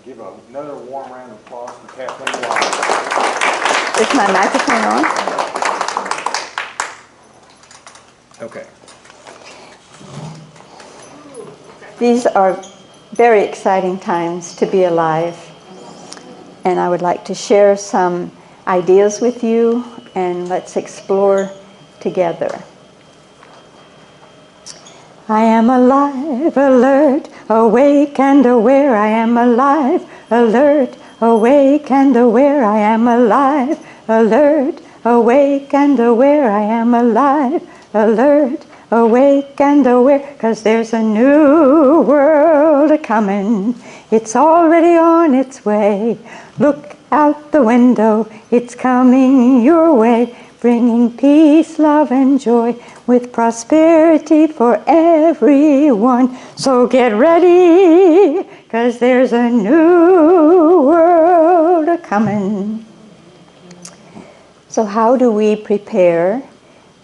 Give another warm round of applause for Kathleen Wildwood. Is my microphone on? Okay. These are very exciting times to be alive, and I would like to share some ideas with you, and let's explore together. I am alive, alert, awake and aware. I am alive, alert, awake and aware. I am alive, alert, awake and aware. I am alive, alert, awake and aware. 'Cause there's a new world a-comin'. It's already on its way. Look out the window, it's coming your way, bringing peace, love, and joy, with prosperity for everyone. So get ready, 'cause there's a new world a-comin'. So how do we prepare,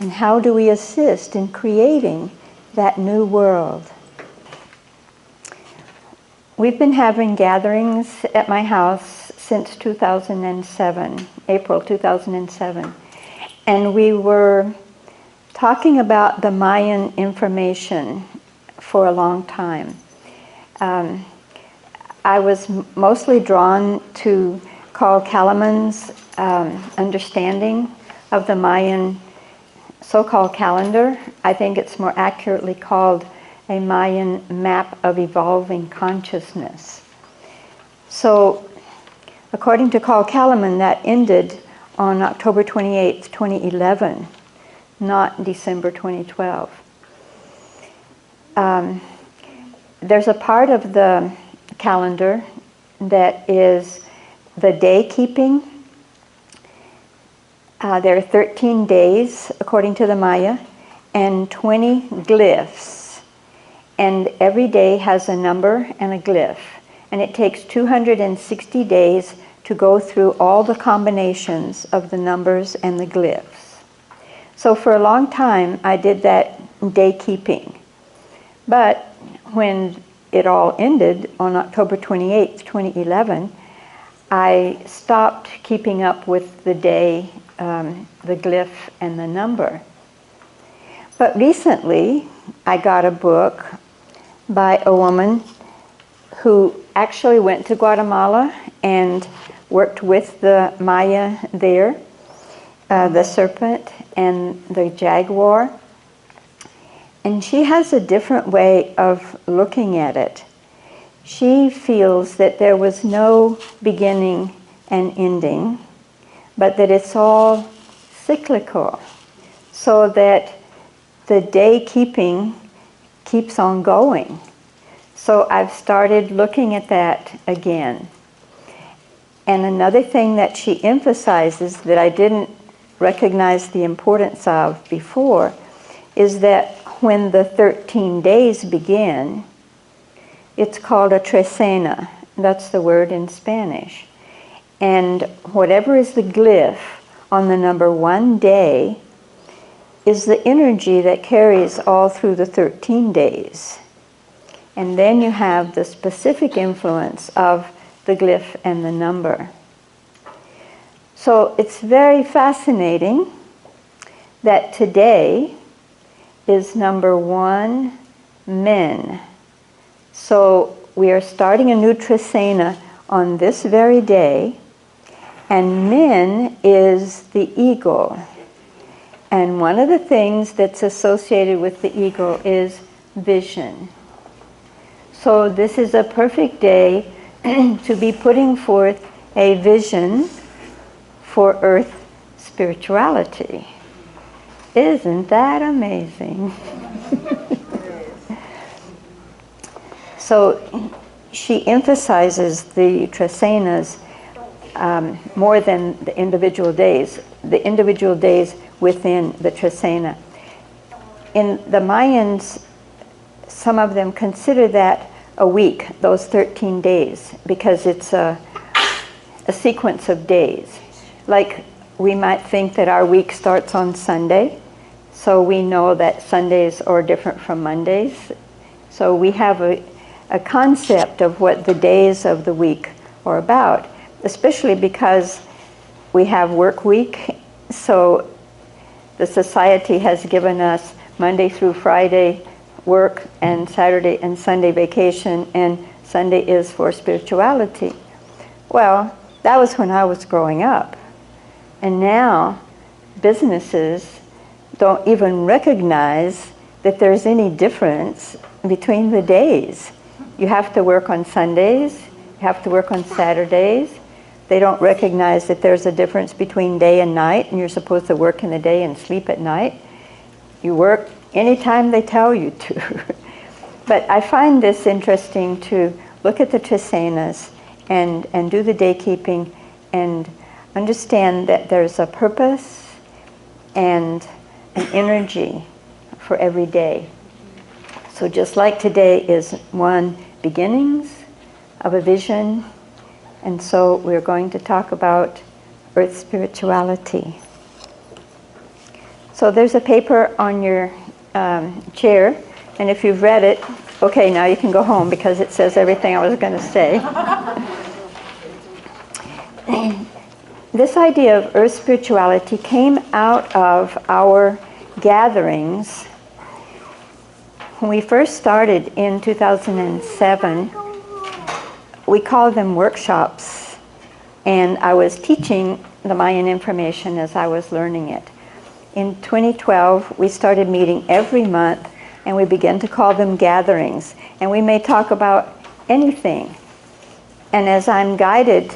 and how do we assist in creating that new world? We've been having gatherings at my house since 2007, April 2007. And we were talking about the Mayan information for a long time. I was mostly drawn to Carl Kalaman's understanding of the Mayan so-called calendar. I think it's more accurately called a Mayan map of evolving consciousness. So, according to Carl Kalaman, that ended on October 28th, 2011, not December 2012. There's a part of the calendar that is the day keeping. There are 13 days, according to the Maya, and 20 glyphs. And every day has a number and a glyph. And it takes 260 days to go through all the combinations of the numbers and the glyphs. So for a long time, I did that day keeping. But when it all ended on October 28th, 2011, I stopped keeping up with the day, the glyph, and the number. But recently, I got a book by a woman who actually went to Guatemala and worked with the Maya there, the serpent and the jaguar. And she has a different way of looking at it. She feels that there was no beginning and ending, but that it's all cyclical, so that the day keeping keeps on going. So I've started looking at that again. And another thing that she emphasizes that I didn't recognize the importance of before is that when the 13 days begin, it's called a trecena. That's the word in Spanish. And whatever is the glyph on the number 1 day is the energy that carries all through the 13 days. And then you have the specific influence of the glyph and the number. So it's very fascinating that today is number 1, men. So we are starting a new Trisena on this very day, and men is the eagle. And one of the things that's associated with the eagle is vision. So this is a perfect day to be putting forth a vision for earth spirituality. Isn't that amazing? So she emphasizes the Trisenas more than the individual days within the Trisena. In the Mayans, some of them consider that a week, those 13 days, because it's a sequence of days. Like we might think that our week starts on Sunday, so we know that Sundays are different from Mondays. So we have a concept of what the days of the week are about, especially because we have work week. So the society has given us Monday through Friday work and Saturday and Sunday vacation, and Sunday is for spirituality. Well, that was when I was growing up. And now businesses don't even recognize that there's any difference between the days. You have to work on Sundays, you have to work on Saturdays. They don't recognize that there's a difference between day and night, and you're supposed to work in the day and sleep at night. You work anytime they tell you to. But I find this interesting to look at the Trisenas and do the day keeping and understand that there's a purpose and an energy for every day. So just like today is one beginnings of a vision, and so we're going to talk about earth spirituality. So there's a paper on your chair, and if you've read it, okay, now you can go home because it says everything I was going to say. This idea of earth spirituality came out of our gatherings. When we first started in 2007, we called them workshops, and I was teaching the Mayan information as I was learning it. In 2012, we started meeting every month, and we began to call them gatherings, and we may talk about anything. And as I'm guided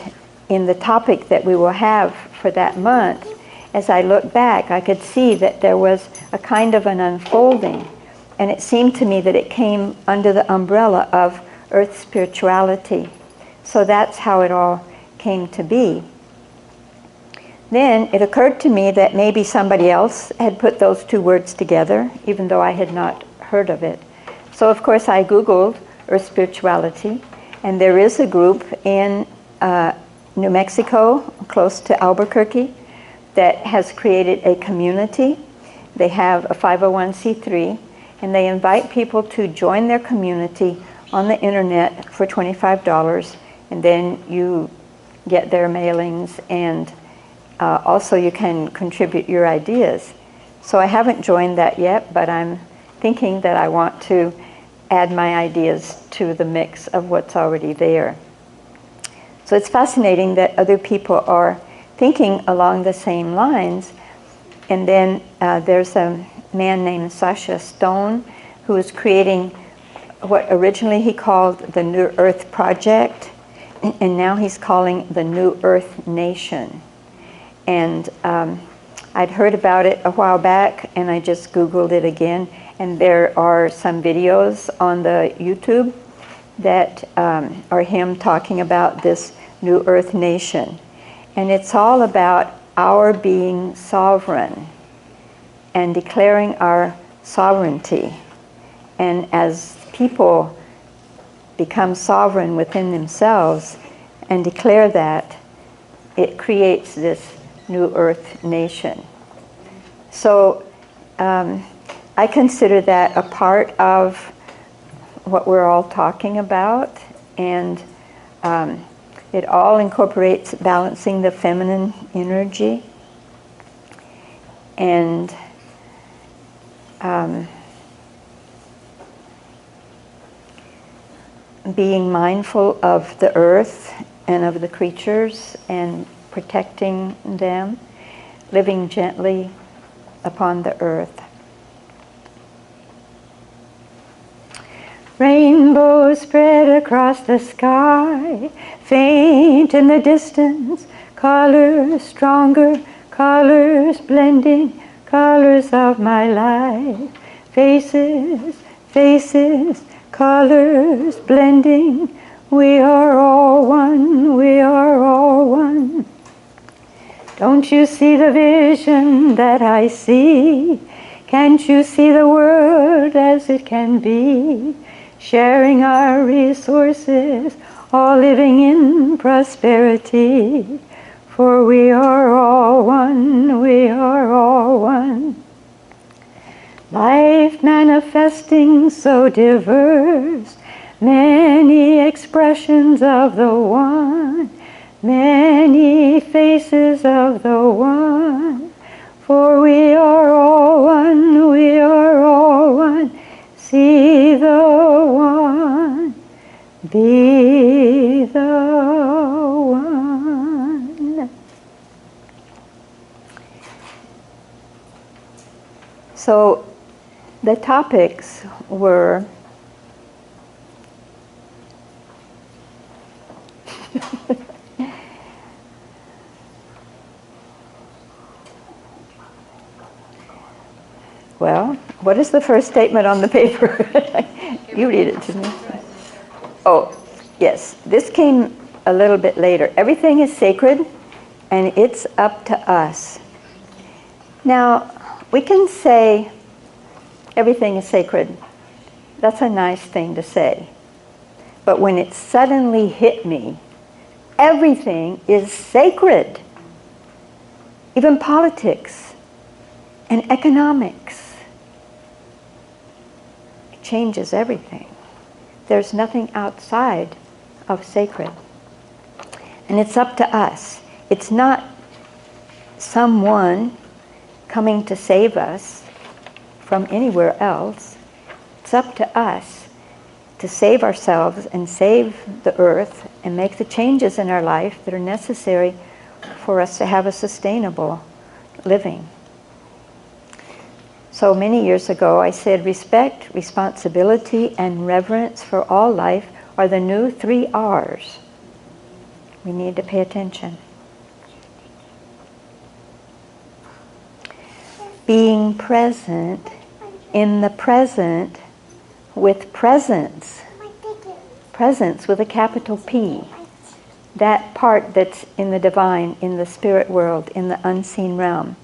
in the topic that we will have for that month, as I look back, I could see that there was a kind of an unfolding, and it seemed to me that it came under the umbrella of earth spirituality. So that's how it all came to be. Then it occurred to me that maybe somebody else had put those two words together, even though I had not heard of it. So of course I Googled earth spirituality, and there is a group in New Mexico, close to Albuquerque, that has created a community. They have a 501c3, and they invite people to join their community on the internet for $25, and then you get their mailings, and also you can contribute your ideas. So I haven't joined that yet, but I'm thinking that I want to add my ideas to the mix of what's already there. So it's fascinating that other people are thinking along the same lines. And then there's a man named Sasha Stone who is creating what originally he called the New Earth Project, and now he's calling the New Earth Nation. And I'd heard about it a while back, and I just Googled it again, and there are some videos on the YouTube that are him talking about this New Earth Nation. And it's all about our being sovereign and declaring our sovereignty. And as people become sovereign within themselves and declare that, it creates this New Earth nation. So I consider that a part of what we're all talking about, and it all incorporates balancing the feminine energy and being mindful of the earth and of the creatures and protecting them, living gently upon the earth. Rainbows spread across the sky, faint in the distance, colors stronger, colors blending, colors of my life. Faces, faces, colors blending, we are all one, we are all one. Don't you see the vision that I see? Can't you see the world as it can be? Sharing our resources, all living in prosperity. For we are all one, we are all one. Life manifesting so diverse, many expressions of the one, many faces of the one. For we are all one, we are all one. See the one, be the one. So the topics were well, what is the first statement on the paper? You read it to me. Oh, yes. This came a little bit later. Everything is sacred, and it's up to us. Now, we can say everything is sacred. That's a nice thing to say. But when it suddenly hit me, everything is sacred. Even politics and economics. It changes everything. There's nothing outside of sacred. And it's up to us. It's not someone coming to save us from anywhere else. It's up to us to save ourselves and save the earth and make the changes in our life that are necessary for us to have a sustainable living. So many years ago I said respect, responsibility, and reverence for all life are the new 3 R's. We need to pay attention. Being present in the present with presence. Presence with a capital P. That part that's in the divine, in the spirit world, in the unseen realm,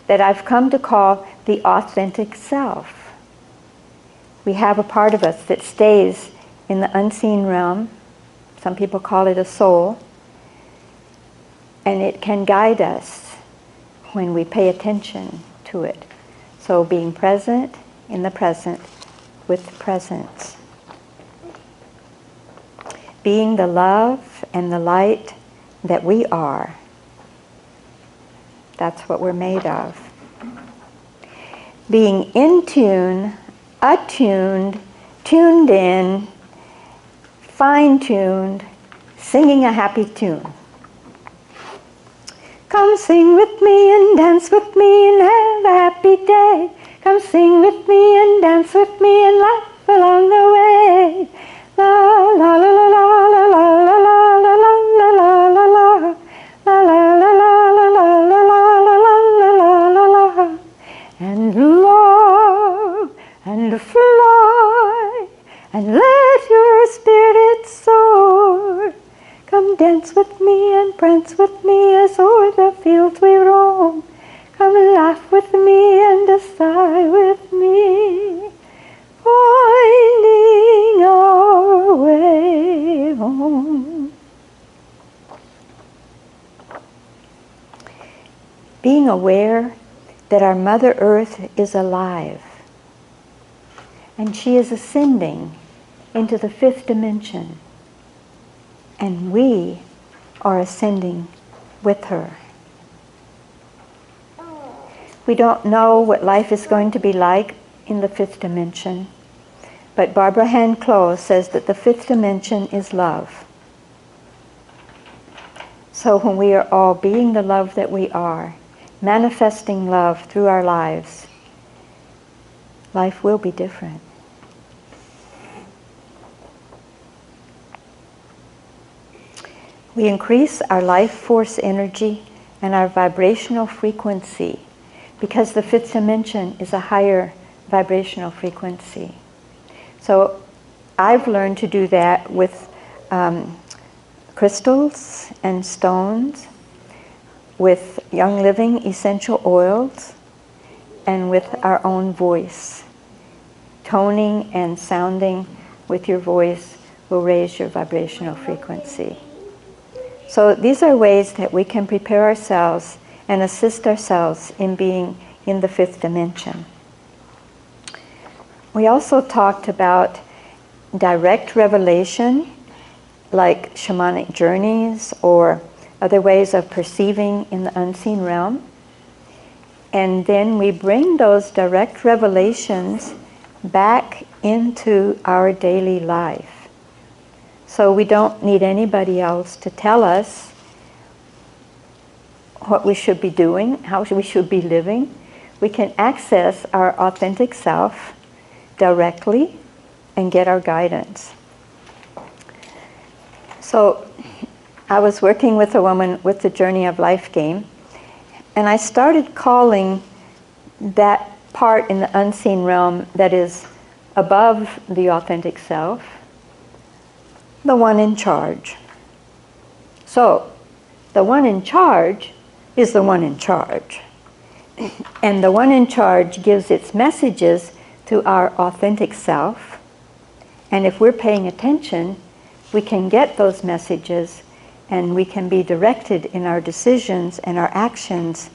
that I've come to call the authentic self. We have a part of us that stays in the unseen realm. Some people call it a soul. And it can guide us when we pay attention to it. So being present in the present with presence. Being the love and the light that we are. That's what we're made of. Being in tune, attuned, tuned in, fine-tuned, singing a happy tune. Come sing with me and dance with me and have a happy day. Come sing with me and dance with me and laugh along the way. La la la la la la la la la la la la la la. La la la la la la la la la la la la. And love and fly and let your spirit soar. Come dance with me and prance with me as o'er the fields we roam. Come laugh with me and sigh with me, finding our way home. being aware that our Mother Earth is alive. And she is ascending into the 5th dimension. And we are ascending with her. We don't know what life is going to be like in the 5th dimension, but Barbara Hand Close says that the 5th dimension is love. So when we are all being the love that we are, manifesting love through our lives, life will be different. We increase our life force energy and our vibrational frequency because the 5th dimension is a higher vibrational frequency. So I've learned to do that with crystals and stones, with Young Living essential oils, and with our own voice. Toning and sounding with your voice will raise your vibrational frequency. So these are ways that we can prepare ourselves and assist ourselves in being in the 5th dimension. We also talked about direct revelation, like shamanic journeys or other ways of perceiving in the unseen realm. And then we bring those direct revelations back into our daily life. So we don't need anybody else to tell us what we should be doing, how we should be living. We can access our authentic self directly and get our guidance. So I was working with a woman with the Journey of Life game, and I started calling that part in the unseen realm that is above the authentic self the one in charge. So the one in charge is the one in charge. And the one in charge gives its messages to our authentic self. And if we're paying attention, we can get those messages and we can be directed in our decisions and our actions,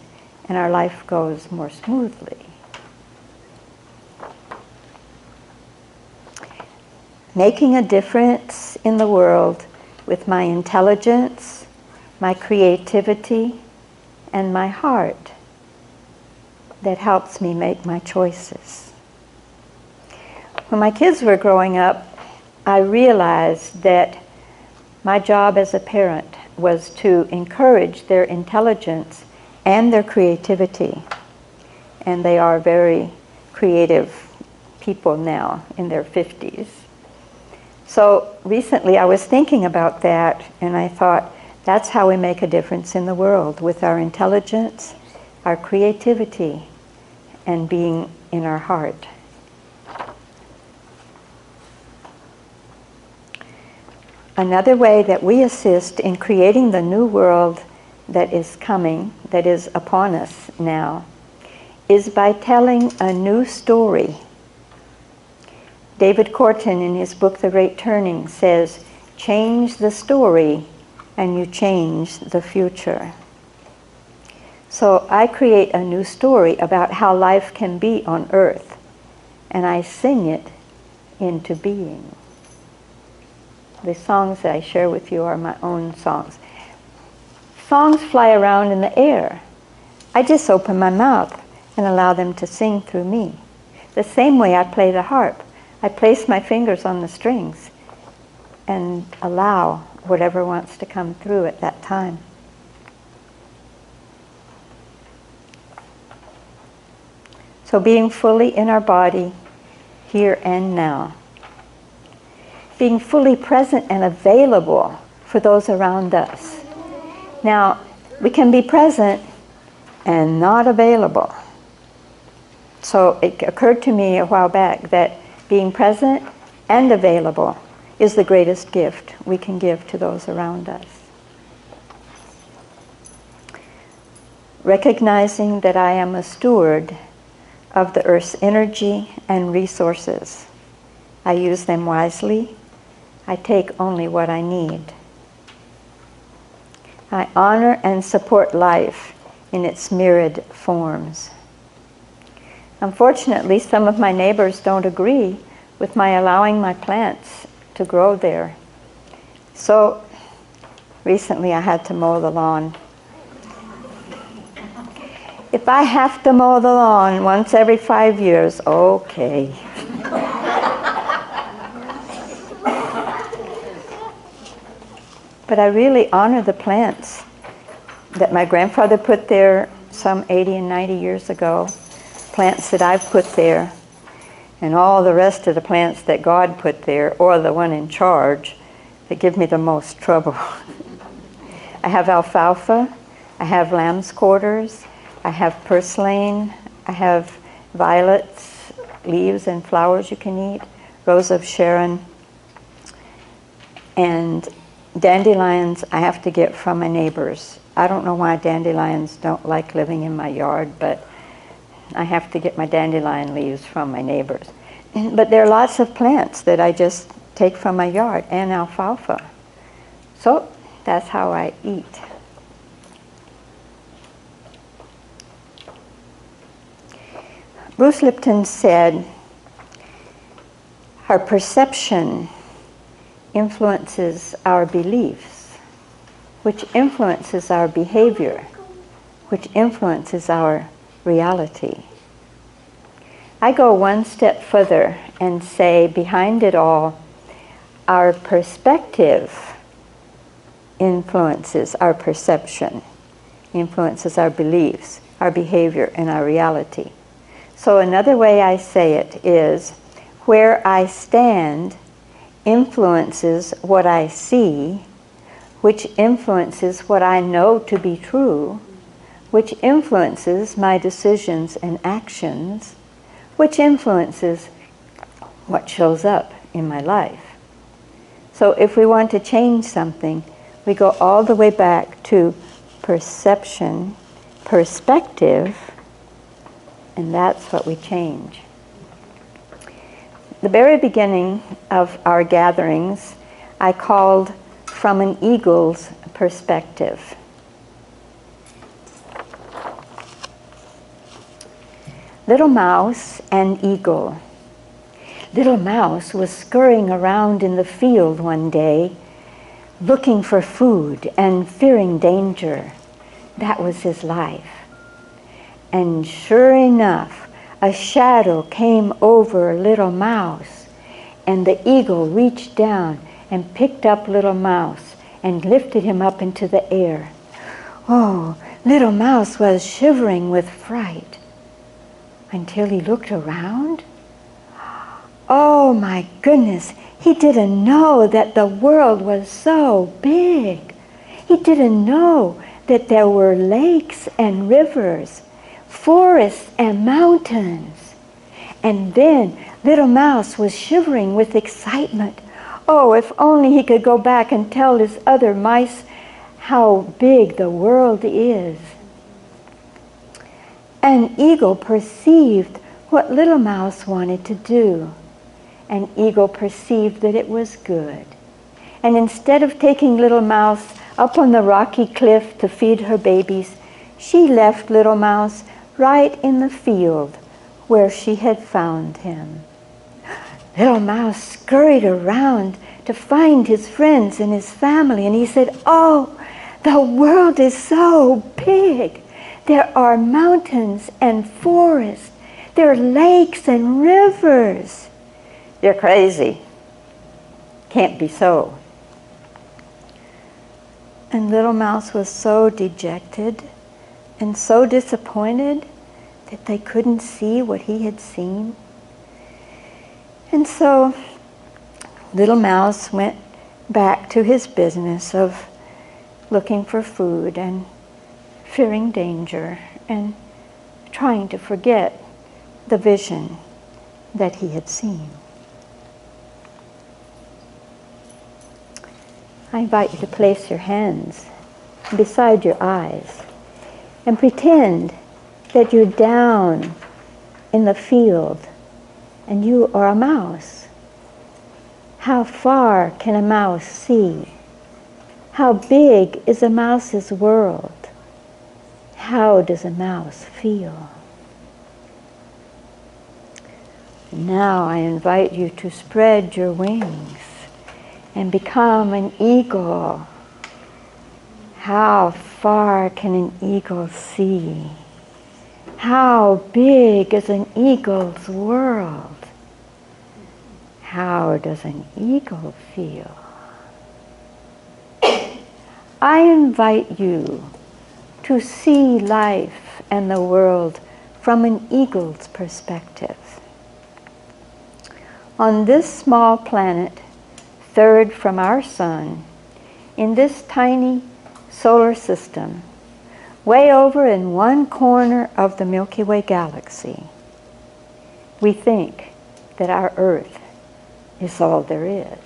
and our life goes more smoothly. Making a difference in the world with my intelligence, my creativity, and my heart that helps me make my choices. When my kids were growing up, I realized that my job as a parent was to encourage their intelligence and their creativity. And they are very creative people now in their 50s. So recently I was thinking about that, and I thought, that's how we make a difference in the world, with our intelligence, our creativity, and being in our heart. Another way that we assist in creating the new world that is coming, that is upon us now, is by telling a new story. David Corton, in his book The Great Turning, says, change the story and you change the future. So I create a new story about how life can be on earth, and I sing it into being. The songs that I share with you are my own songs. Songs fly around in the air. I just open my mouth and allow them to sing through me. The same way I play the harp. I place my fingers on the strings and allow whatever wants to come through at that time. So being fully in our body, here and now. Being fully present and available for those around us. Now, we can be present and not available. So it occurred to me a while back that being present and available is the greatest gift we can give to those around us. Recognizing that I am a steward of the earth's energy and resources. I use them wisely. I take only what I need. I honor and support life in its myriad forms. Unfortunately, some of my neighbors don't agree with my allowing my plants to grow there. So recently I had to mow the lawn. If I have to mow the lawn once every 5 years, okay. But I really honor the plants that my grandfather put there some 80 and 90 years ago, plants that I've put there, and all the rest of the plants that God put there, or the one in charge, that give me the most trouble. I have alfalfa, I have lamb's quarters, I have purslane, I have violets, leaves and flowers you can eat, rose of Sharon, and dandelions I have to get from my neighbors. I don't know why dandelions don't like living in my yard, but I have to get my dandelion leaves from my neighbors. But there are lots of plants that I just take from my yard, and alfalfa. So that's how I eat. Bruce Lipton said, our perception influences our beliefs, which influences our behavior, which influences our reality. I go one step further and say, behind it all, our perspective influences our perception, influences our beliefs, our behavior, and our reality. So another way I say it is, where I stand influences what I see, which influences what I know to be true, which influences my decisions and actions, which influences what shows up in my life. So if we want to change something, we go all the way back to perception, perspective, and that's what we change. The very beginning of our gatherings, I called from an eagle's perspective. Little Mouse and Eagle. Little Mouse was scurrying around in the field one day, looking for food and fearing danger. That was his life. And sure enough, a shadow came over Little Mouse, and the eagle reached down and picked up Little Mouse and lifted him up into the air. Oh, Little Mouse was shivering with fright until he looked around. Oh my goodness, he didn't know that the world was so big. He didn't know that there were lakes and rivers, forests and mountains. And then Little Mouse was shivering with excitement. Oh, if only he could go back and tell his other mice how big the world is. And Eagle perceived what Little Mouse wanted to do. And Eagle perceived that it was good. And instead of taking Little Mouse up on the rocky cliff to feed her babies, she left Little Mouse right in the field where she had found him. Little Mouse scurried around to find his friends and his family, and he said, "Oh, the world is so big. There are mountains and forests. There are lakes and rivers." You're crazy. Can't be so. And Little Mouse was so dejected and so disappointed that they couldn't see what he had seen. And so Little Mouse went back to his business of looking for food and fearing danger and trying to forget the vision that he had seen. I invite you to place your hands beside your eyes and pretend that you're down in the field and you are a mouse. How far can a mouse see? How big is a mouse's world? How does a mouse feel? Now I invite you to spread your wings and become an eagle. How far can an eagle see? How big is an eagle's world? How does an eagle feel? I invite you to see life and the world from an eagle's perspective. On this small planet, third from our sun, in this tiny solar system, way over in one corner of the Milky Way galaxy, we think that our Earth is all there is.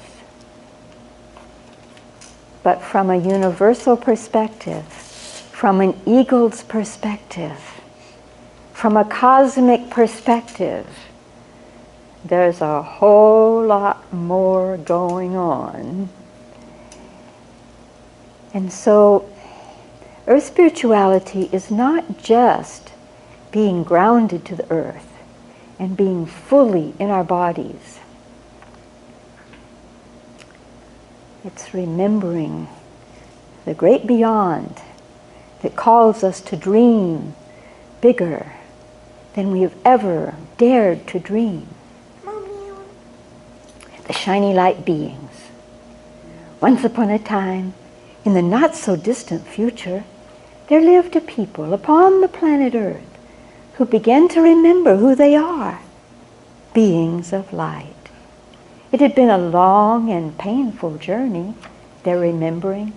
But from a universal perspective, from an eagle's perspective, from a cosmic perspective, there's a whole lot more going on. And so, Earth spirituality is not just being grounded to the earth and being fully in our bodies. It's remembering the great beyond that calls us to dream bigger than we have ever dared to dream. The shiny light beings. Once upon a time, in the not so distant future, there lived a people upon the planet Earth who began to remember who they are, beings of light. It had been a long and painful journey, their remembering.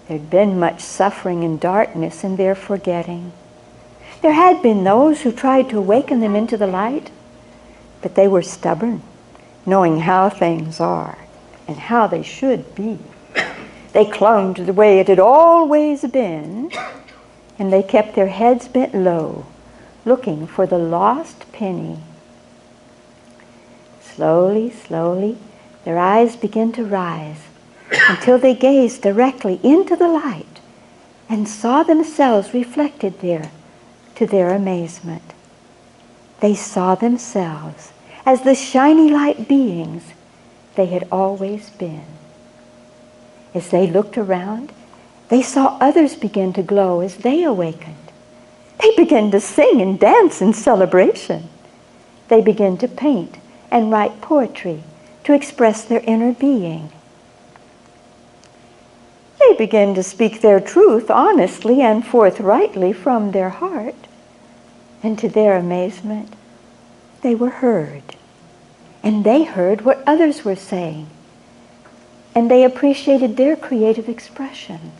There'd been much suffering and darkness in their forgetting. There had been those who tried to awaken them into the light, but they were stubborn, knowing how things are and how they should be. They clung to the way it had always been, and they kept their heads bent low, looking for the lost penny. Slowly, slowly, their eyes began to rise until they gazed directly into the light and saw themselves reflected there to their amazement. They saw themselves as the shiny light beings they had always been. As they looked around, they saw others begin to glow as they awakened. They began to sing and dance in celebration. They began to paint and write poetry to express their inner being. They began to speak their truth honestly and forthrightly from their heart. And to their amazement, they were heard. And they heard what others were saying. And they appreciated their creative expression.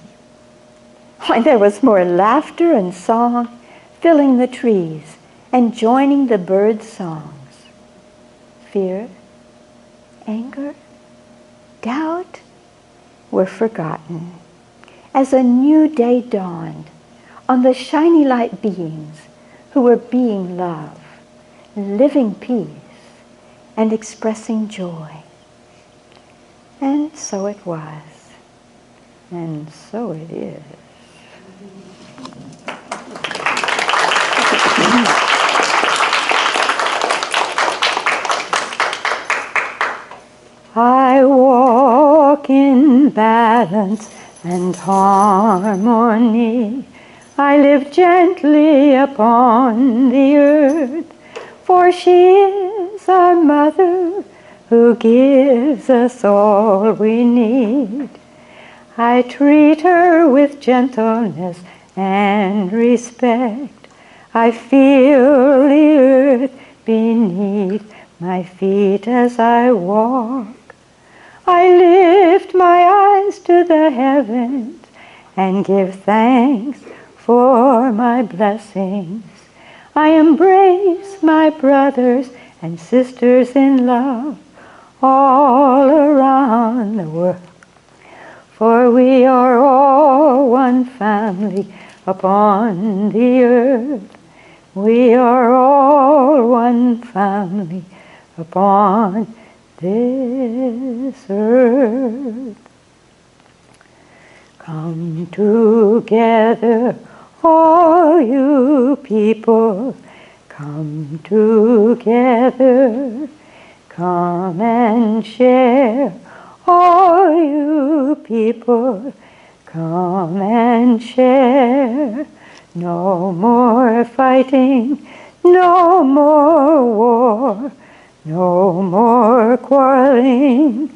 Why, there was more laughter and song filling the trees and joining the birds' songs. Fear, anger, doubt were forgotten as a new day dawned on the shiny light beings who were being love, living peace, and expressing joy. And so it was, and so it is. I walk in balance and harmony. I live gently upon the earth, for she is our mother who gives us all we need. I treat her with gentleness and respect. I feel the earth beneath my feet as I walk. I lift my eyes to the heavens and give thanks for my blessings. I embrace my brothers and sisters in love all around the world. For we are all one family upon the earth. We are all one family upon this earth. Come together, All you people, come together, come and share. All you people, come and share. No more fighting, no more war, no more quarreling.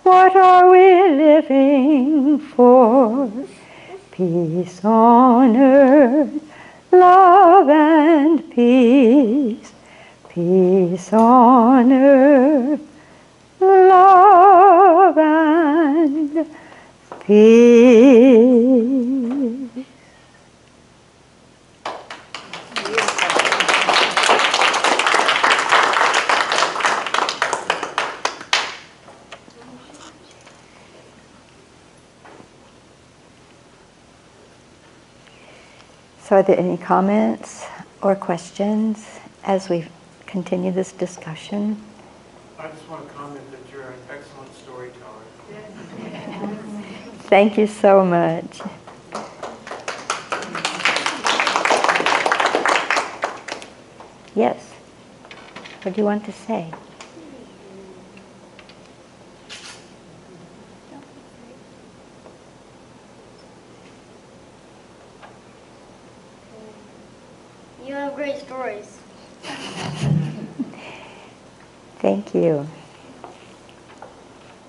What are we living for? Peace on earth, love and peace. Peace on earth, love and peace. So are there any comments or questions as we continue this discussion? I just want to comment that you're an excellent storyteller. Thank you so much. Yes. What do you want to say? You have great stories. Thank you.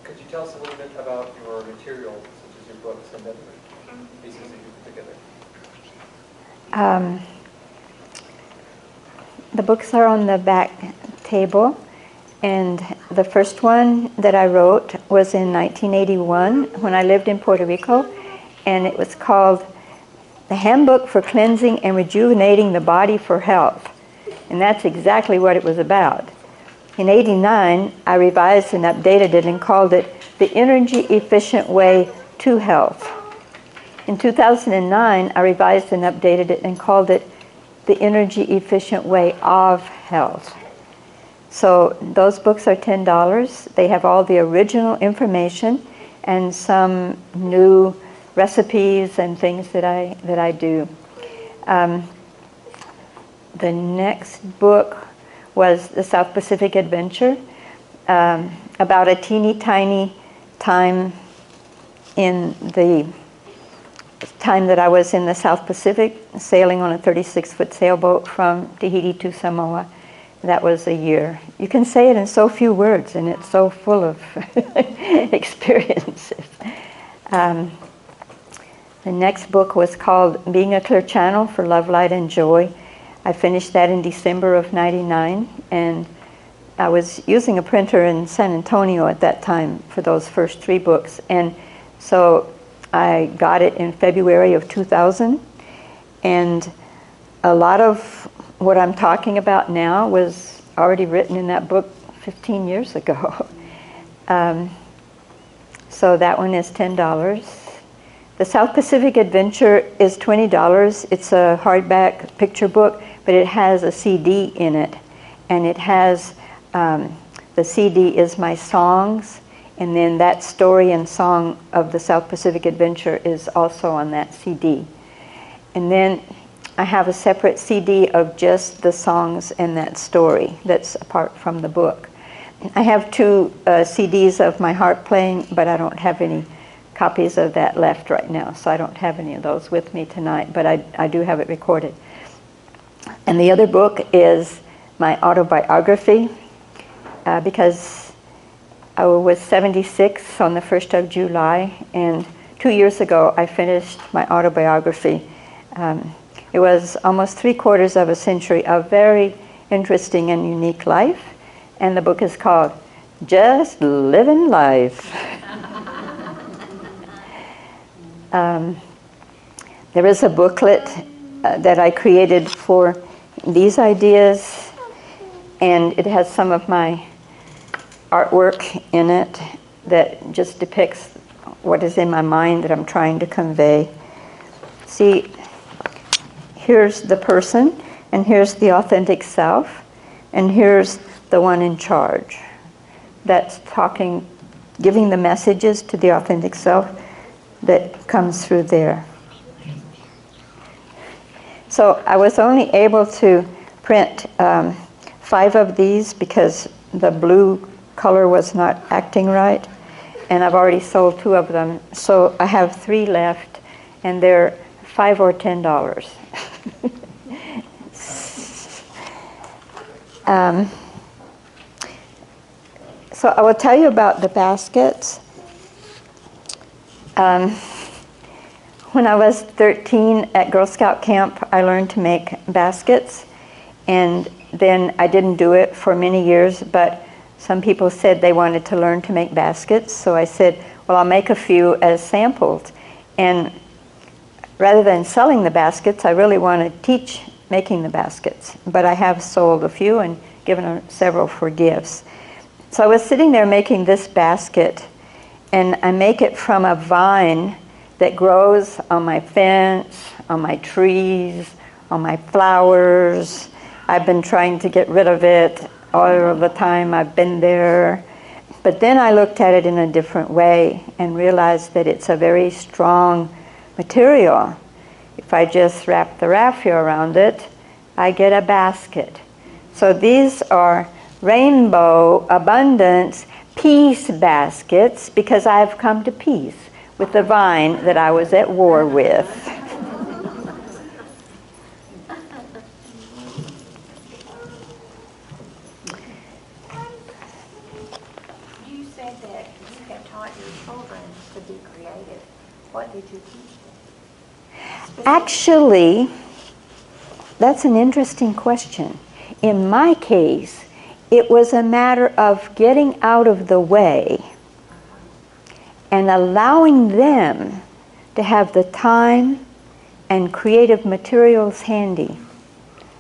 Could you tell us a little bit about your material, such as your books and other pieces that you put together? The books are on the back table, and the first one that I wrote was in 1981 when I lived in Puerto Rico, and it was called The Handbook for Cleansing and Rejuvenating the Body for Health. And that's exactly what it was about. In '89, I revised and updated it and called it The Energy Efficient Way to Health. In 2009, I revised and updated it and called it The Energy Efficient Way of Health. So those books are $10. They have all the original information and some new recipes and things that I do. The next book was The South Pacific Adventure, about a teeny tiny time in the time that I was in the South Pacific, sailing on a 36-foot sailboat from Tahiti to Samoa. That was a year. You can say it in so few words, and it's so full of experiences. The next book was called Being a Clear Channel for Love, Light, and Joy. I finished that in December of '99, and I was using a printer in San Antonio at that time for those first 3 books. And so I got it in February of 2000, and a lot of what I'm talking about now was already written in that book 15 years ago. So that one is $10. The South Pacific Adventure is $20. It's a hardback picture book, but it has a CD in it. And it has, the CD is my songs, and then that story and song of the South Pacific Adventure is also on that CD. And then I have a separate CD of just the songs and that story that's apart from the book. I have 2 CDs of my harp playing, but I don't have any copies of that left right now, so I don't have any of those with me tonight, but I do have it recorded. And the other book is my autobiography, because I was 76 on the 1st of July, and 2 years ago I finished my autobiography. It was almost 3/4 of a century of very interesting and unique life, and the book is called Just Living Life. There is a booklet that I created for these ideas, and it has some of my artwork in it that just depicts what is in my mind that I'm trying to convey. See, here's the person, and here's the authentic self, and here's the one in charge. That's talking, giving the messages to the authentic self that comes through there. So I was only able to print 5 of these because the blue color was not acting right, and I've already sold 2 of them. So I have 3 left, and they're $5 or $10. So I will tell you about the baskets. When I was 13 at Girl Scout camp, I learned to make baskets, and then I didn't do it for many years, but some people said they wanted to learn to make baskets, so I said, well, I'll make a few as samples. And rather than selling the baskets, I really want to teach making the baskets, but I have sold a few and given several for gifts. So I was sitting there making this basket, and I make it from a vine that grows on my fence, on my trees, on my flowers. I've been trying to get rid of it all the time I've been there. But then I looked at it in a different way and realized that it's a very strong material. If I just wrap the raffia around it, I get a basket. So these are Rainbow Abundance Peace baskets, because I've come to peace with the vine that I was at war with. You said that you had taught your children to be creative. What did you teach them? Actually, that's an interesting question. In my case, it was a matter of getting out of the way and allowing them to have the time and creative materials handy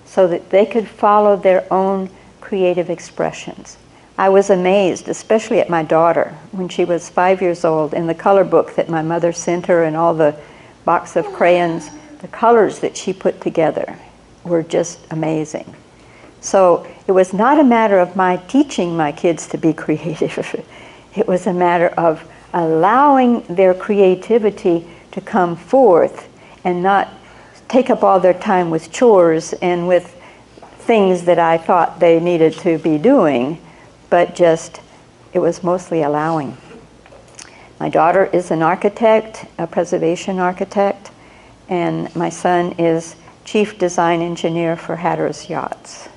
so that they could follow their own creative expressions. I was amazed, especially at my daughter, when she was 5 years old, in the color book that my mother sent her and all the box of crayons, the colors that she put together were just amazing. So it was not a matter of my teaching my kids to be creative. It was a matter of allowing their creativity to come forth and not take up all their time with chores and with things that I thought they needed to be doing, but just, it was mostly allowing. My daughter is an architect, a preservation architect, and my son is chief design engineer for Hatteras Yachts.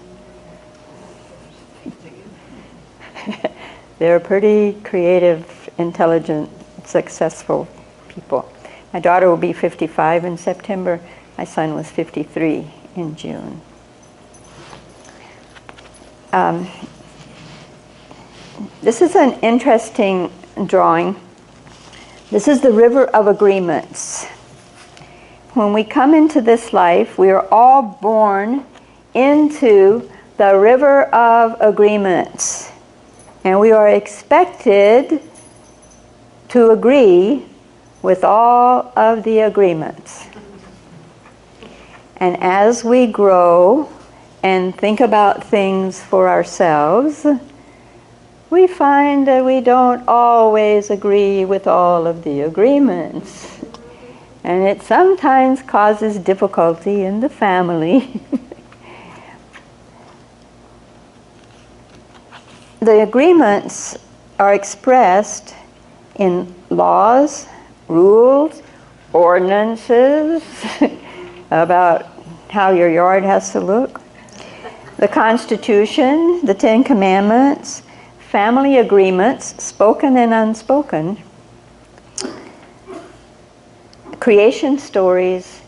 They're pretty creative, intelligent, successful people. My daughter will be 55 in September. My son was 53 in June. This is an interesting drawing. This is the river of agreements. When we come into this life, we are all born into the river of agreements. And we are expected to agree with all of the agreements. And as we grow and think about things for ourselves, we find that we don't always agree with all of the agreements. And it sometimes causes difficulty in the family. The agreements are expressed in laws, rules, ordinances about how your yard has to look, the Constitution, the 10 Commandments, family agreements, spoken and unspoken, creation stories,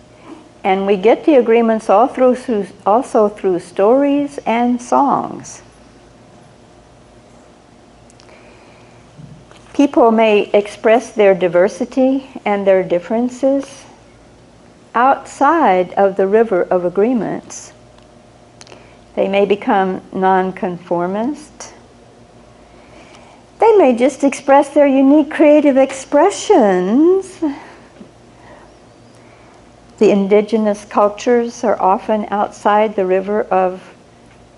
and we get the agreements also through stories and songs. People may express their diversity and their differences outside of the river of agreements. They may become nonconformist. They may just express their unique creative expressions. The indigenous cultures are often outside the river of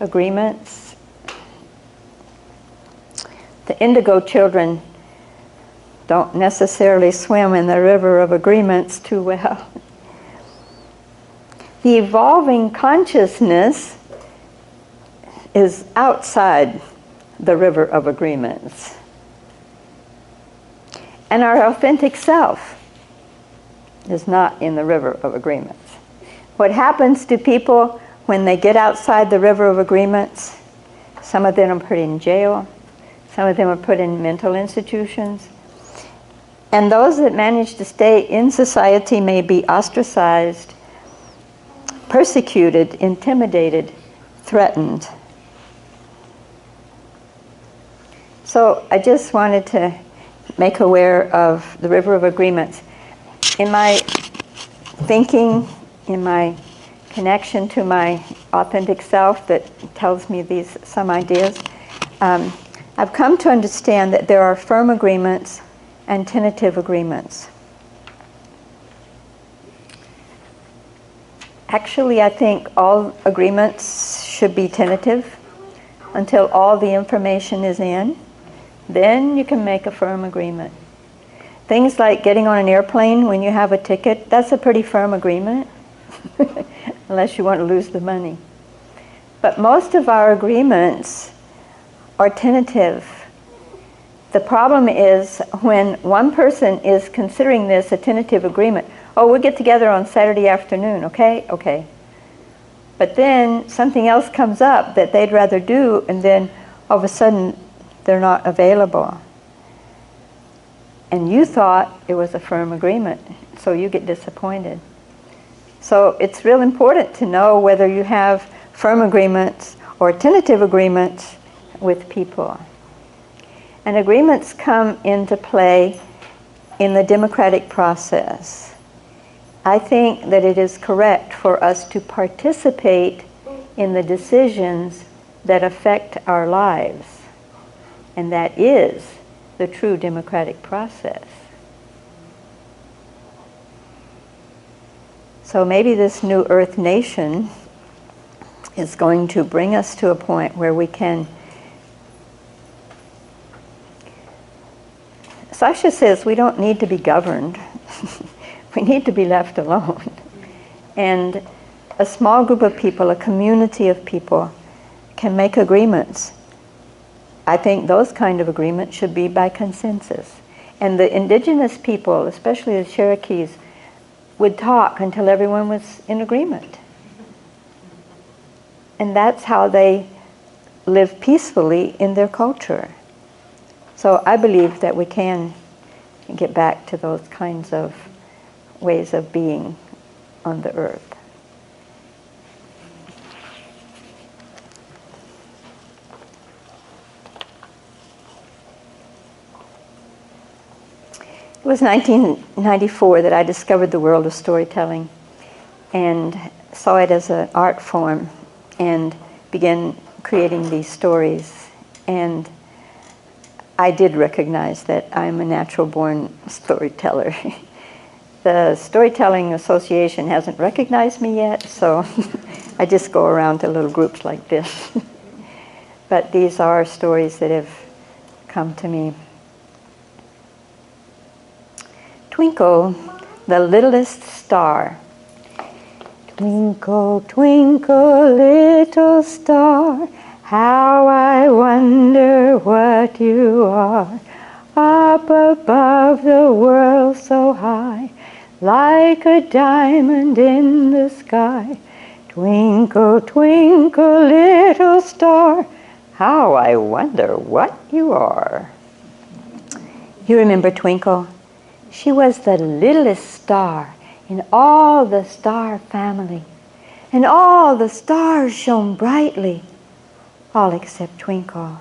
agreements. The indigo children don't necessarily swim in the river of agreements too well. The evolving consciousness is outside the river of agreements. And our authentic self is not in the river of agreements. What happens to people when they get outside the river of agreements? Some of them are put in jail. Some of them are put in mental institutions. And those that manage to stay in society may be ostracized, persecuted, intimidated, threatened. So I just wanted to make aware of the river of agreements. In my thinking, in my connection to my authentic self that tells me some ideas, I've come to understand that there are firm agreements and tentative agreements. Actually, I think all agreements should be tentative until all the information is in. Then you can make a firm agreement. Things like getting on an airplane when you have a ticket, that's a pretty firm agreement, unless you want to lose the money. But most of our agreements are tentative. The problem is when one person is considering this a tentative agreement, oh, we'll get together on Saturday afternoon, okay? Okay. But then something else comes up that they'd rather do, and then all of a sudden they're not available. And you thought it was a firm agreement, so you get disappointed. So it's real important to know whether you have firm agreements or tentative agreements with people. And agreements come into play in the democratic process. I think that it is correct for us to participate in the decisions that affect our lives. And that is the true democratic process. So maybe this new Earth nation is going to bring us to a point where we can. Sasha says we don't need to be governed. We need to be left alone. And a small group of people, a community of people, can make agreements. I think those kind of agreements should be by consensus. And the indigenous people, especially the Cherokees, would talk until everyone was in agreement. And that's how they live peacefully in their culture. So I believe that we can get back to those kinds of ways of being on the earth. It was 1994 that I discovered the world of storytelling and saw it as an art form and began creating these stories. And I did recognize that I'm a natural-born storyteller. The Storytelling Association hasn't recognized me yet, so I just go around to little groups like this. But these are stories that have come to me. Twinkle, the littlest star. Twinkle, twinkle, little star, how I wonder what you are. Up above the world so high, like a diamond in the sky. Twinkle, twinkle, little star, how I wonder what you are. You remember Twinkle? She was the littlest star in all the star family, and all the stars shone brightly, all except Twinkle.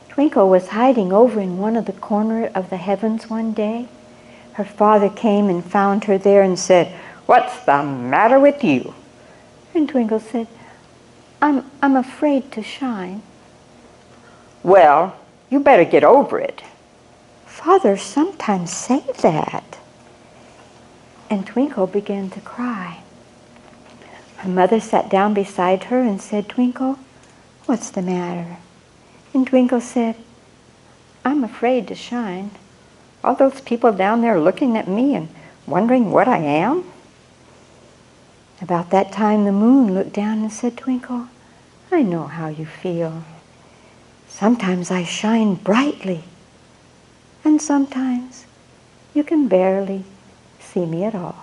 Twinkle was hiding over in one of the corners of the heavens one day. Her father came and found her there and said, "What's the matter with you?" And Twinkle said, I'm afraid to shine." "Well, you better get over it." "Father sometimes say that." And Twinkle began to cry. Her mother sat down beside her and said, "Twinkle, what's the matter?" And Twinkle said, "I'm afraid to shine. All those people down there looking at me and wondering what I am." About that time, the moon looked down and said, "Twinkle, I know how you feel. Sometimes I shine brightly, and sometimes you can barely see me at all."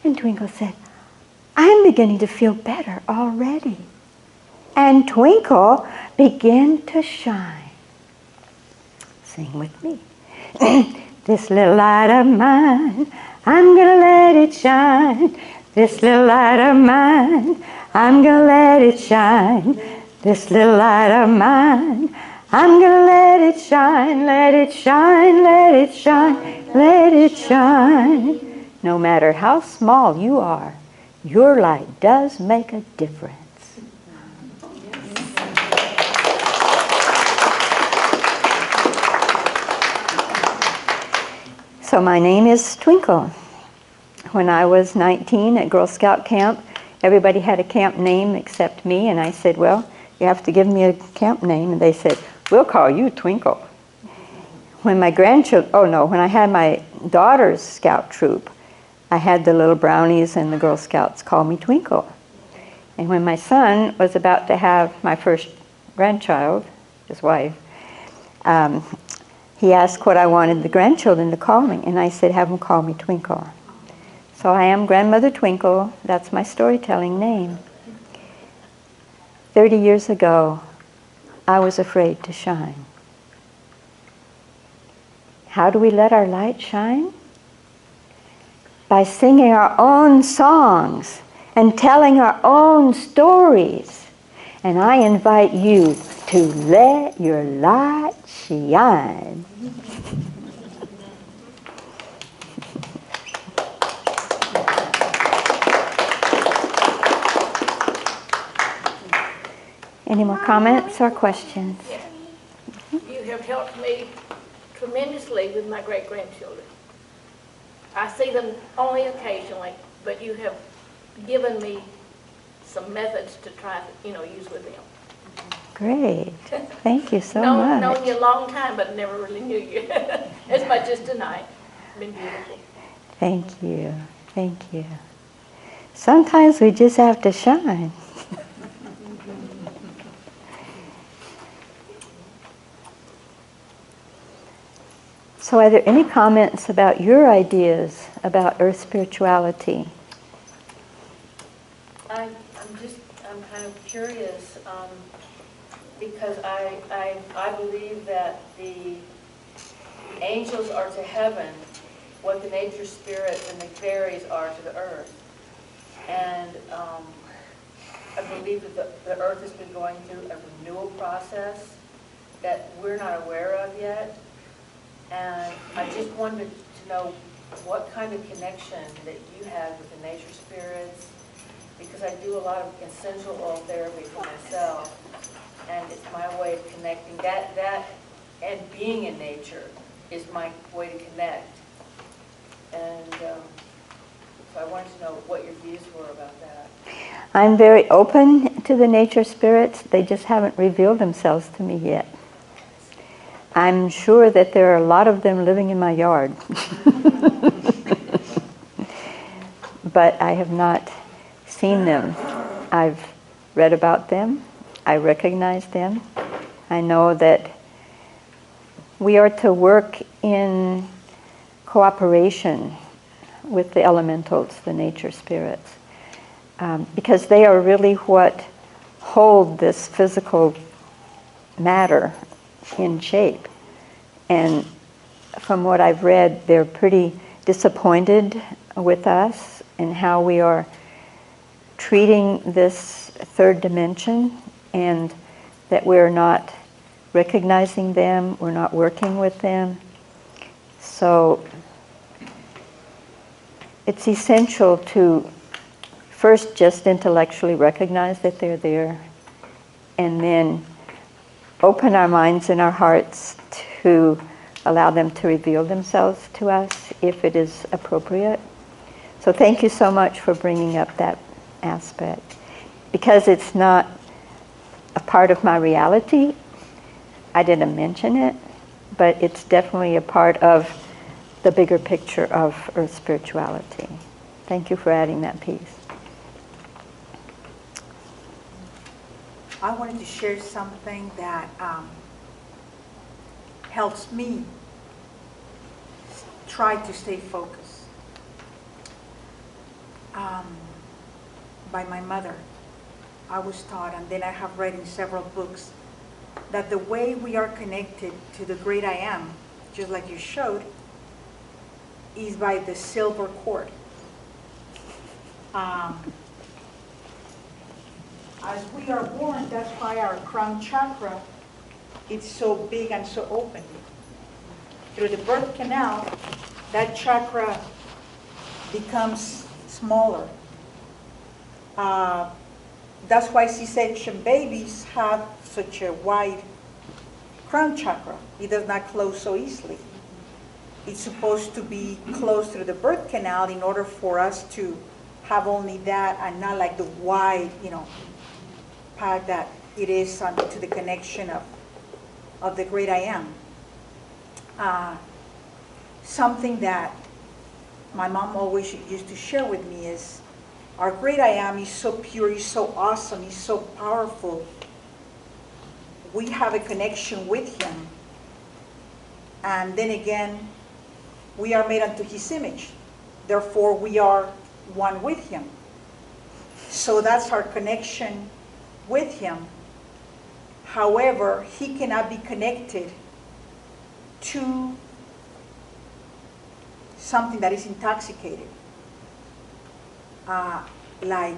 And Twinkle said, "I'm beginning to feel better already." And Twinkle began to shine. Sing with me. This little light of mine, I'm gonna let it shine. This little light of mine, I'm gonna let it shine. This little light of mine, I'm gonna let it shine, let it shine, let it shine, let it shine. No matter how small you are, your light does make a difference. So my name is Twinkle. When I was 19 at Girl Scout camp, everybody had a camp name except me, and I said, "Well, you have to give me a camp name." And they said, "We'll call you Twinkle." When my grandchildren, when I had my daughter's scout troop, I had the little brownies and the Girl Scouts call me Twinkle. And when my son was about to have my first grandchild, his wife, he asked what I wanted the grandchildren to call me, and I said, "Have them call me Twinkle." So I am Grandmother Twinkle. That's my storytelling name. 30 years ago, I was afraid to shine. How do we let our light shine? By singing our own songs and telling our own stories. And I invite you to let your light shine. Any more comments or questions? You have helped me tremendously with my great-grandchildren. I see them only occasionally, but you have given me some methods to try to, use with them. Great. Thank you so much. Known you a long time, but never really knew you as much as tonight. It's been beautiful. Thank you. Thank you. Sometimes we just have to shine. So are there any comments about your ideas about earth spirituality? I'm kind of curious because I believe that the angels are to heaven what the nature spirits and the fairies are to the earth. And I believe that the earth has been going through a renewal process that we're not aware of yet. And I just wanted to know what kind of connection that you have with the nature spirits, because I do a lot of essential oil therapy for myself, and it's my way of connecting. That and being in nature is my way to connect. And so I wanted to know what your views were about that. I'm very open to the nature spirits. They just haven't revealed themselves to me yet. I'm sure that there are a lot of them living in my yard. But I have not seen them. I've read about them. I recognize them. I know that we are to work in cooperation with the elementals, the nature spirits, because they are really what hold this physical matter in shape. And from what I've read, they're pretty disappointed with us and how we are treating this third dimension, and that we're not recognizing them, we're not working with them. So it's essential to first just intellectually recognize that they're there, and then open our minds and our hearts to allow them to reveal themselves to us if it is appropriate. So thank you so much for bringing up that aspect. Because it's not a part of my reality, I didn't mention it, but it's definitely a part of the bigger picture of earth spirituality. Thank you for adding that piece. I wanted to share something that helps me try to stay focused. By my mother, I was taught, and then I have read in several books, that the way we are connected to the great I am, just like you showed, is by the silver cord. As we are born, that's why our crown chakra is so big and so open. Through the birth canal, that chakra becomes smaller. That's why C-section babies have such a wide crown chakra. It does not close so easily. It's supposed to be closed through the birth canal in order for us to have only that and not like the wide, path that it is to the connection of the great I am. Something that my mom always used to share with me is, our great I am is so pure, he's so awesome, he's so powerful. We have a connection with him. And then again, we are made unto his image. Therefore, we are one with him. So that's our connection with him. However, he cannot be connected to something that is intoxicated. Like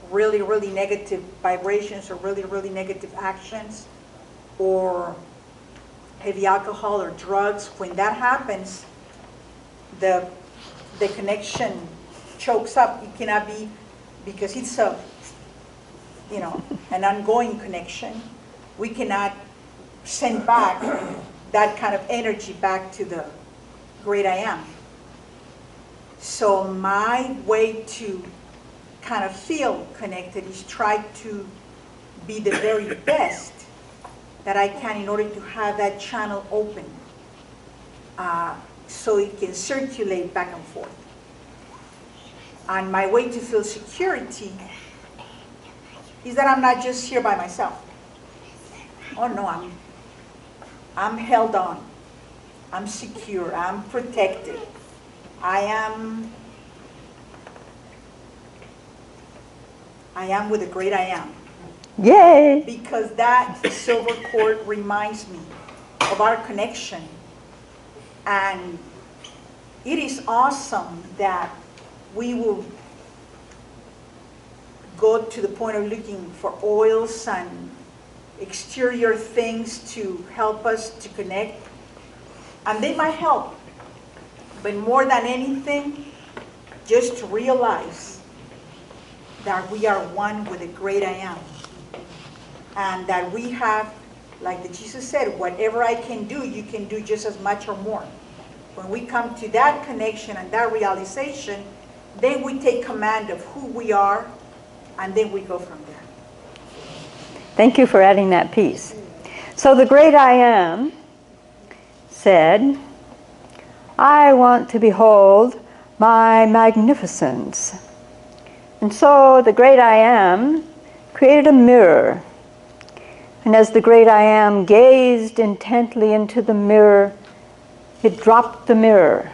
really, really negative vibrations or really, really negative actions, or heavy alcohol or drugs. When that happens, the connection chokes up. It cannot be, because it's an ongoing connection. We cannot send back that kind of energy back to the great I am. So my way to kind of feel connected is try to be the very best that I can in order to have that channel open, so it can circulate back and forth. And my way to feel security is that I'm not just here by myself. Oh no, I'm held on. I'm secure. I'm protected. I am with the great I am. Yay! Because that silver cord reminds me of our connection. And it is awesome that we will go to the point of looking for oils and exterior things to help us to connect. And they might help. But more than anything, just to realize that we are one with the great I am. And that we have, like the Jesus said, whatever I can do, you can do just as much or more. When we come to that connection and that realization, then we take command of who we are, and then we go from there. Thank you for adding that piece. So the great I am said, I want to behold my magnificence. And so the great I am created a mirror. And as the great I am gazed intently into the mirror, it dropped the mirror.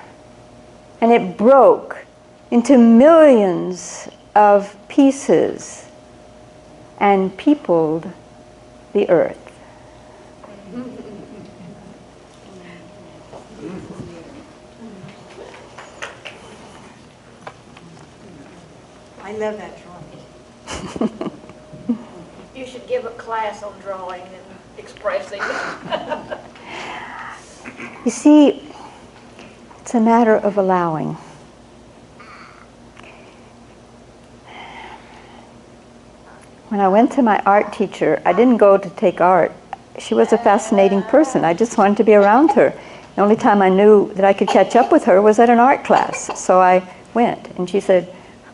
And it broke into millions of pieces and peopled the earth. I love that drawing. You should give a class on drawing and expressing. You see, it's a matter of allowing. When I went to my art teacher, I didn't go to take art. She was a fascinating person. I just wanted to be around her. The only time I knew that I could catch up with her was at an art class. So I went, and she said,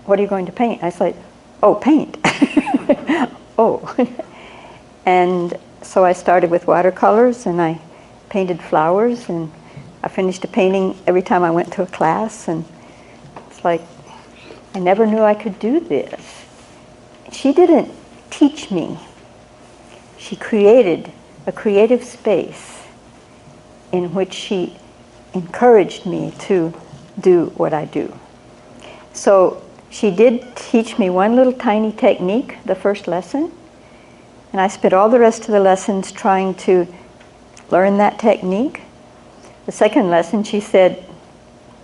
"What are you going to paint?" I said, "Oh, paint." Oh. And so I started with watercolors, and I painted flowers, and I finished a painting every time I went to a class, and it's like, I never knew I could do this. She didn't teach me. She created a creative space in which she encouraged me to do what I do. So she did teach me one little tiny technique, the first lesson, and I spent all the rest of the lessons trying to learn that technique. The second lesson, she said,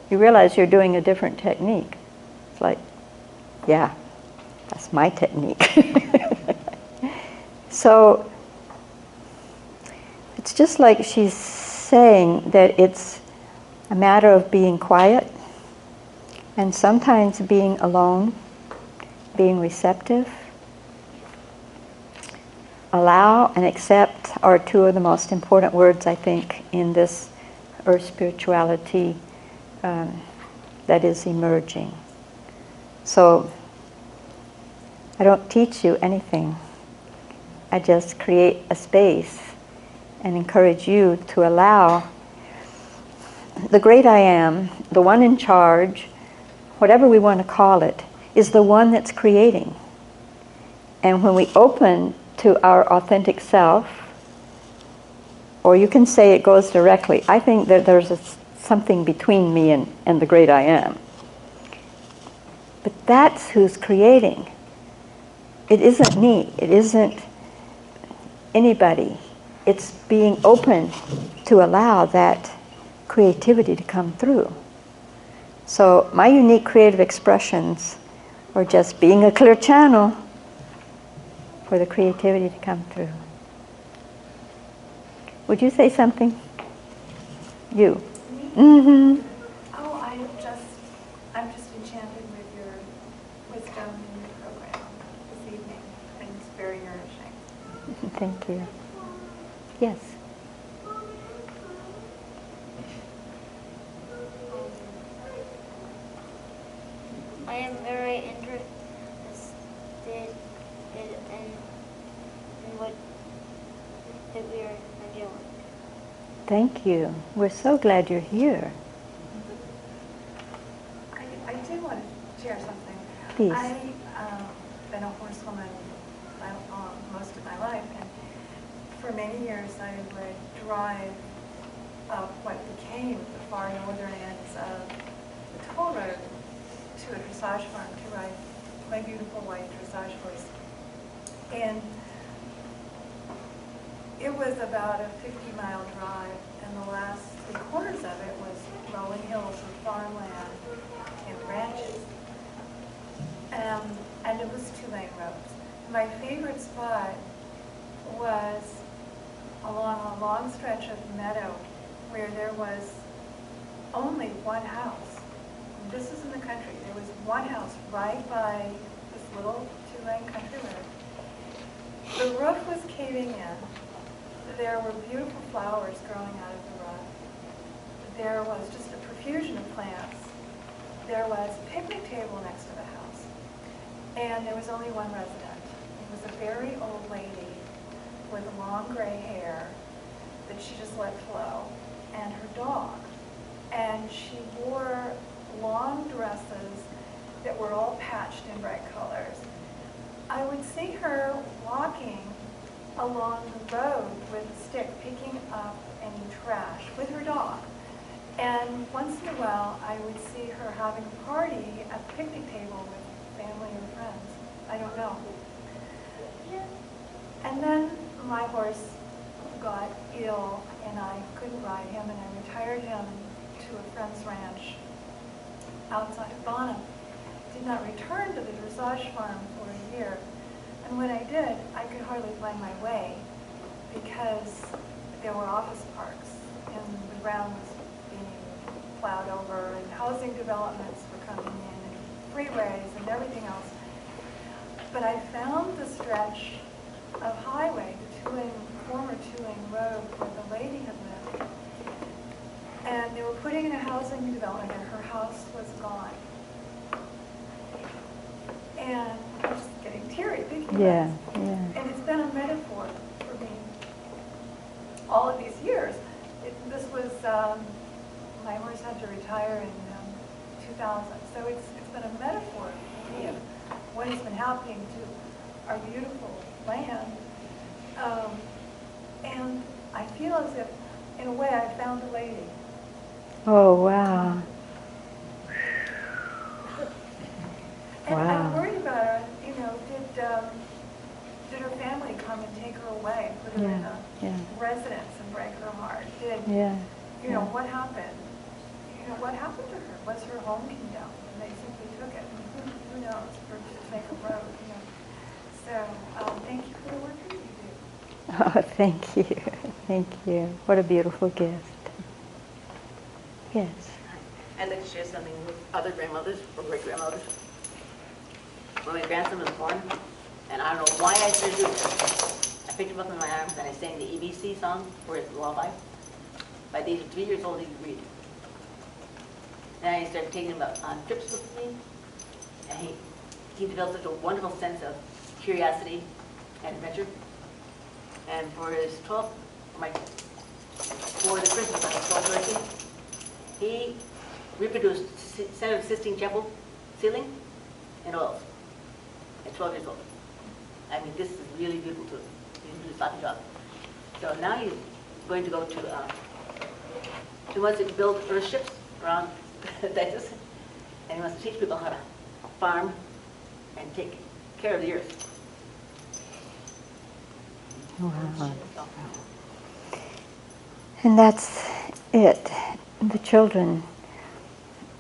you realize you're doing a different technique. It's like, yeah, that's my technique. So it's just like she's saying that it's a matter of being quiet and sometimes being alone, being receptive. Allow and accept are two of the most important words, I think, in this earth spirituality that is emerging. So I don't teach you anything. I just create a space and encourage you to allow the great I am, the one in charge, whatever we want to call it, is the one that's creating. And when we open to our authentic self, or you can say it goes directly, I think that there's something between me and the great I am. But that's who's creating. It isn't me. It isn't anybody. It's being open to allow that creativity to come through. So my unique creative expressions are just being a clear channel for the creativity to come through. Would you say something? You. Mm-hmm. Oh, I'm just enchanted with your wisdom in your program this evening, and it's very nourishing. Thank you. Yes. I am very interested in what that we are doing. Thank you. We're so glad you're here. I did want to share something. Please. I've been a horsewoman most of my life, and for many years I would drive up what became the far northern ends of the toll road to a dressage farm to ride my beautiful white dressage horse. And it was about a 50-mile drive, and the last 3/4 of it was rolling hills and farmland and ranches. And it was 2-lane roads. My favorite spot was along a long stretch of meadow where there was only one house. This is in the country. There was one house right by this little 2-lane country road. The roof was caving in. There were beautiful flowers growing out of the roof. There was just a profusion of plants. There was a picnic table next to the house. And there was only one resident. It was a very old lady with long gray hair that she just let flow, and her dog. And she wore long dresses that were all patched in bright colors. I would see her walking along the road with a stick, picking up any trash with her dog. And once in a while, I would see her having a party at the picnic table with family or friends. I don't know. And then my horse got ill, and I couldn't ride him, and I retired him to a friend's ranch outside of Bonham. Did not return to the dressage farm for a year. And when I did, I could hardly find my way because there were office parks and the ground was being plowed over and housing developments were coming in and freeways and everything else. But I found the stretch of highway, the former 2-lane road where the lady had lived. And they were putting in a housing development and her house was gone. And I'm just getting teary thinking about Yeah, it. yeah. And it's been a metaphor for me all of these years. This was, my horse had to retire in 2000. So it's been a metaphor for me of what has been happening to our beautiful land. And I feel as if, in a way, I found a lady. Oh, wow. And Wow. I'm worried about her. You know, did her family come and take her away, put her in a residence and break her heart? You know, what happened? You know, what happened to her? Was her home condemned? And they simply took it. And who knows? For to make a road, you know. So thank you for the work that you do. Oh, thank you. Thank you. What a beautiful gift. Yes. I'd like to share something with other grandmothers or great-grandmothers. When my grandson was born, and I don't know why I started doing this, I picked him up in my arms and I sang the ABC song for his lullaby. By the age of 3 years old, he could read. Then I started taking him on trips with me, and he developed such a wonderful sense of curiosity and adventure. And for his 12th, for the Christmas on his 12th birthday, he reproduced Center of Sistine Chapel ceiling in oils at 12 years old. I mean, this is really beautiful too. He's doing a sloppy job. So now he's going to go to, he wants to build earth ships around Texas, and he wants to teach people how to farm and take care of the earth. Wow. And that's it. The children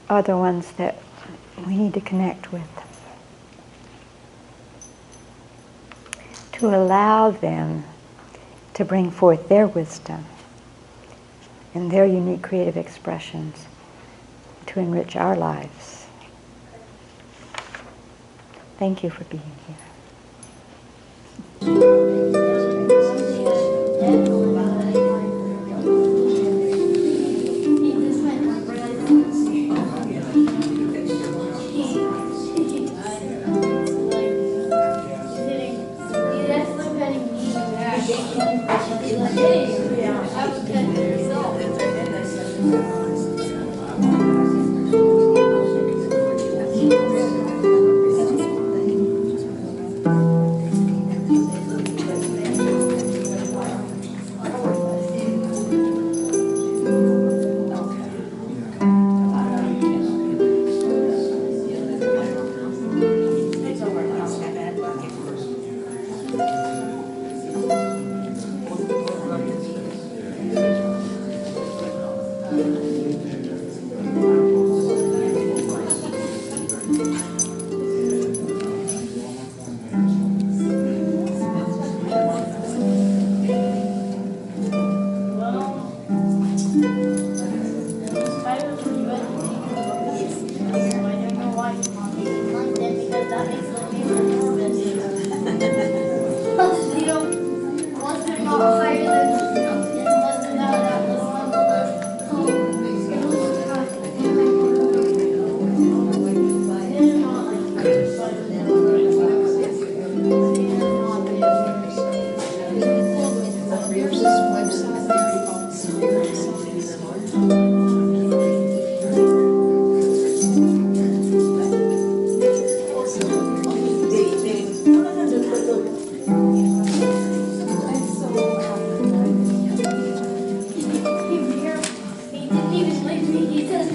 are the ones that we need to connect with. To allow them to bring forth their wisdom and their unique creative expressions to enrich our lives. Thank you for being here. He didn't even like me. He says